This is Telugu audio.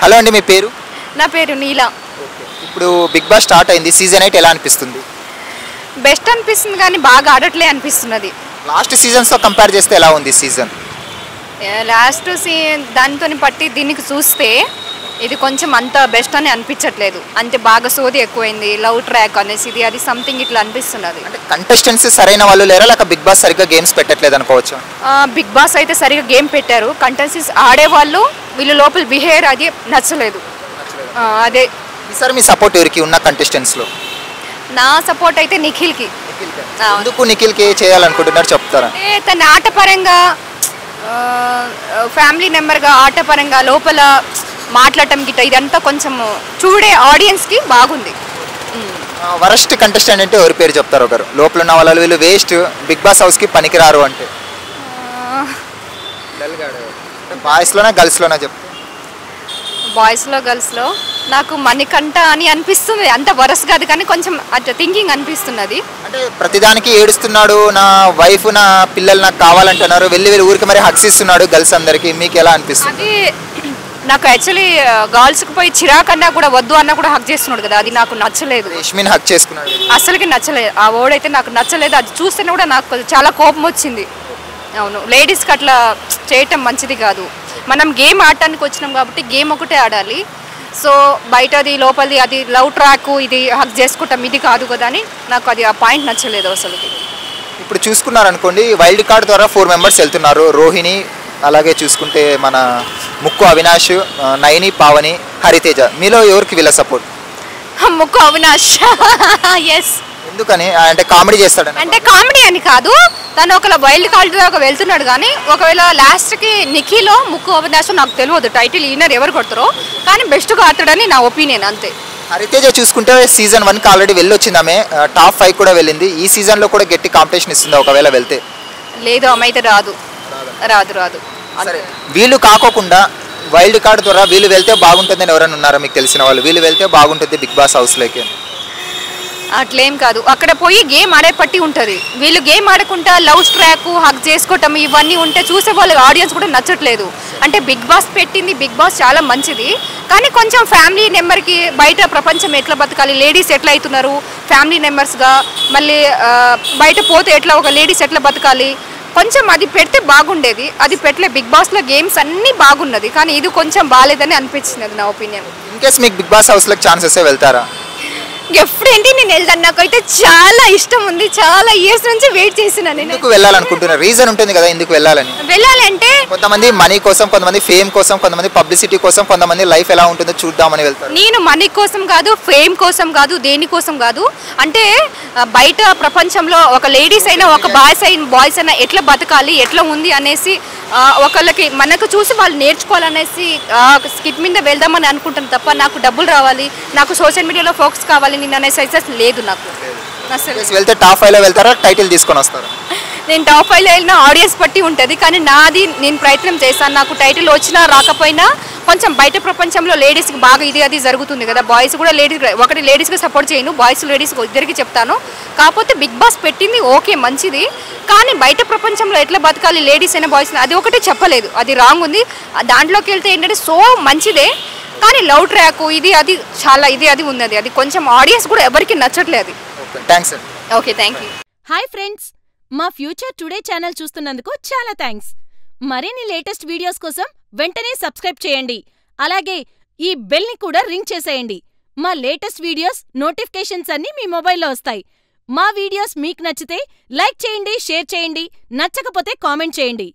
హలో అండి, మీ పేరు? నా పేరు నీల. ఇప్పుడు బిగ్ బాస్ స్టార్ట్ అయింది, సీజన్ 8 ఎలా అనిపిస్తుంది? బెస్ట్ అనిపిస్తుంది కానీ బాగా ఆడట్లే అనిపిస్తున్నది. లాస్ట్ సీజన్స్తో కంపేర్ చేస్తే ఎలా ఉంది సీజన్? లాస్ట్ దానితో పట్టి దీనికి చూస్తే ఇది కొంచెం అంత బెస్ట్ అని అనిపించట్లేదు. అంతే బాగా సోది ఎక్కువైంది, లవ్ ట్రాక్ అనేసి ఇది అది సంథింగ్ ఇట్లా అనిపిస్తున్నది. అంటే కంటెస్టెంట్స్ సరైన వాళ్ళు లేరా, లేక బిగ్ బాస్ సరిగ్గా గేమ్స్ పెట్టట్లేదు అనుకోవచ్చు? బిగ్ బాస్ అయితే సరిగా గేమ్ పెట్టారు. కంటెస్టెంట్స్ ఆడేవాళ్ళు వీళ్ళు లోపల బిహేవియర్ అది నచ్చలేదు. అదే. ఈసారి మీ సపోర్ట్ ఎవరికి ఉన్న కంటెస్టెంట్స్లో? నా సపోర్ట్ అయితే నిఖిల్కి. ఎందుకు నిఖిల్కి చేయాలనుకుంటున్నారు చెప్తారా? తన ఆటపరంగా ఫ్యామిలీ మెంబర్గా ఆటపరంగా లోపల మాట్లాడటం గిట్ట ఇదంతా కొంచెం చూడే ఆడియన్స్కి బాగుంది. వరస్ట్ కంటెస్టెంట్ అంటే ఎవరి పేరు చెప్తారు? ఒకరు లోపల ఉన్న వాళ్ళు వీళ్ళు వేస్ట్, బిగ్ బాస్ హౌస్కి పనికిరారు అంటే బాయ్స్లోనా గర్ల్స్లోనా చెప్తారు? బాయ్స్లో గర్ల్స్లో నాకు మణికంఠ అని అనిపిస్తుంది. అంత వరస్ కాదు కానీ కొంచెం అట్లా థింకింగ్ అనిపిస్తున్నది. అంటే ప్రతిదానికి ఏడుస్తున్నాడు, నా వైఫ్ నా పిల్లలు నాకు కావాలంటున్నారు, వెళ్ళి ఊరికి మరి హక్స్ ఇస్తున్నాడు గర్ల్స్ అందరికి, మీకు ఎలా అనిపిస్తుంది? అది నాకు యాక్చువల్లీ గర్ల్స్కి పోయి చిరాకన్నా కూడా వద్దు అన్నా కూడా హక్ చేస్తున్నాడు కదా, అది నాకు నచ్చలేదు. యష్మిన్ హక్ చేసుకున్నాడు, అసలుకి నచ్చలేదు. ఆ వర్డ్ అయితే నాకు నచ్చలేదు. అది చూస్తేనే కూడా నాకు చాలా కోపం వచ్చింది. అవును, లేడీస్కి అట్లా చేయటం మంచిది కాదు. మనం గేమ్ ఆడటానికి వచ్చినాం కాబట్టి గేమ్ ఒకటే ఆడాలి. సో బయటది లోపలిది అది లవ్ ట్రాక్ ఇది హక్ చేసుకుంటాం ఇది కాదు కదా అని నాకు అది ఆ పాయింట్ నచ్చలేదు అసలుకి. ఇప్పుడు చూసుకున్నారనుకోండి, వైల్డ్ కార్డ్ ద్వారా 4 మెంబర్స్ వెళ్తున్నారు. రోహిణి, అలాగే చూసుకుంటే మన ముక్కు అవినాష్, నయని, పావని, హరితేజ. మీలో ఎవరికి వీళ్ళ సపోర్ట్? ముక్కు అవినాష్. ఎస్. ఎందుకని? అంటే కామెడీ చేస్తాడని? అంటే కామెడీ అని కాదు, తను ఒక వైల్డ్ కార్డ్ దాకా వెళ్తున్నాడు కానీ ఒకవేళ లాస్ట్కి నిఖిలో ముక్కు అవినాష్ నాకు తెలియదు టైటిల్ ఈనర్ ఎవరు కొడతారో, కానీ బెస్ట్గా ఆడతాడని నా ఒపీనియన్ అంతే. హరితేజ చూసుకుంటే సీజన్ 1కి ఆల్రెడీ వెళ్ళొచ్చింది, ఆమె టాప్ 5 కూడా వెళ్ళింది. ఈ సీజన్లో కూడా గట్టి కాంపిటీషన్ ఇస్తుంది ఒకవేళ వెళ్తే? లేదు, ఆమె అయితే రాదు. సరే, వీళ్ళు కాకోకుండా వైల్డ్ కార్డ్ ద్వారా వీళ్ళు వెళ్తే బాగుంటుందని ఎవరైనా ఉన్నారా మీకు తెలిసిన వాళ్ళు? వీళ్ళు వెళ్తే బాగుంటుంది బిగ్ బాస్ హౌస్లోకి? అట్లేం కాదు, అక్కడ పోయి గేమ్ ఆడే పట్టి ఉంటుంది. వీళ్ళు గేమ్ ఆడకుండా లవ్ ట్రాక్ హక్ చేసుకోవటం ఇవన్నీ ఉంటే చూసే వాళ్ళకి ఆడియన్స్ కూడా నచ్చట్లేదు. అంటే బిగ్ బాస్ పెట్టింది, బిగ్ బాస్ చాలా మంచిది కానీ కొంచెం ఫ్యామిలీ మెంబర్కి బయట ప్రపంచం ఎట్లా బతకాలి, లేడీస్ ఎట్లా అవుతున్నారు ఫ్యామిలీ మెంబర్స్గా, మళ్ళీ బయట పోతే ఎట్లా ఒక లేడీస్ ఎట్లా బతకాలి, కొంచెం అది పెడితే బాగుండేది. అది పెట్టలే. బిగ్ బాస్లో గేమ్స్ అన్నీ బాగున్నది కానీ ఇది కొంచెం బాగాలేదని అనిపించింది నా ఒపీనియన్. ఇన్ కేస్ మీకు బిగ్ బాస్ హౌస్లోకి ఛాన్సెస్ వెళ్తారా? ఎప్పుడేంటి నేను వెళ్తాను, నాకైతే చాలా ఇష్టం ఉంది. చాలా ఇయర్స్ నుంచి వెయిట్ చేసిన. నేను ఎందుకు వెళ్ళాలనుకుంటున్నా? రీజన్ ఉంటుంది కదా ఎందుకు వెళ్ళాలని? వెళ్ళాలంటే కొంతమంది మనీ కోసం, కొంతమంది ఫేమ్ కోసం, కొంతమంది పబ్లిసిటీ కోసం, కొంతమంది లైఫ్ ఎలా ఉంటుందో చూద్దామని వెళ్తారు. నేను మనీ కోసం కాదు, ఫేమ్ కోసం కాదు, దేనికోసం కాదు. అంటే బయట ప్రపంచంలో ఒక లేడీస్ అయినా ఒక బాయ్స్ అయినా ఎట్లా బతకాలి, ఎట్లా ఉంది అనేసి ఒకళ్ళకి మనకు చూసి వాళ్ళు నేర్చుకోవాలనేసి స్కిట్ మీద వెళ్దామని అనుకుంటాను తప్ప నాకు డబ్బులు రావాలి, నాకు సోషల్ మీడియాలో ఫోకస్ కావాలి నేను అనేసి అయితే లేదు నాకు. అసలు వెళ్తే టాప్ 5లో వెళ్తారా, టైటిల్ తీసుకొని వస్తారా? నేను టాప్ 5లో వెళ్ళిన ఆడియన్స్ బట్టి ఉంటుంది కానీ నాది నేను ప్రయత్నం చేస్తాను. నాకు టైటిల్ వచ్చినా రాకపోయినా కొంచెం బయట ప్రపంచంలో లేడీస్కి బాగా ఇది అది జరుగుతుంది కదా, బాయ్స్ కూడా ఒకటి లేడీస్కి సపోర్ట్ చేయను, బాయ్స్ లేడీస్కి ఇద్దరికి చెప్తాను. కాకపోతే బిగ్ బాస్ పెట్టింది ఓకే మంచిది కానీ బయట ప్రపంచంలో ఎట్లా బతకాలి లేడీస్ అయినా బాయ్స్ అది ఒకటి చెప్పలేదు, అది రాంగ్ ఉంది. దాంట్లోకి వెళ్తే ఏంటంటే సో మంచిదే కానీ లవ్ ట్రాక్ ఇది అది చాలా ఇది అది ఉన్నది, అది కొంచెం ఆడియన్స్ కూడా ఎవరికి నచ్చట్లేదు. Okay, thank you. Hi friends, మా ఫ్యూచర్ టుడే ఛానల్ చూస్తున్నందుకు చాలా థ్యాంక్స్. మరిన్ని లేటెస్ట్ వీడియోస్ కోసం వెంటనే సబ్స్క్రైబ్ చేయండి. అలాగే ఈ బెల్ని కూడా రింగ్ చేసేయండి. మా లేటెస్ట్ వీడియోస్ నోటిఫికేషన్స్ అన్నీ మీ మొబైల్లో వస్తాయి. మా వీడియోస్ మీకు నచ్చితే లైక్ చేయండి, షేర్ చేయండి, నచ్చకపోతే కామెంట్ చేయండి.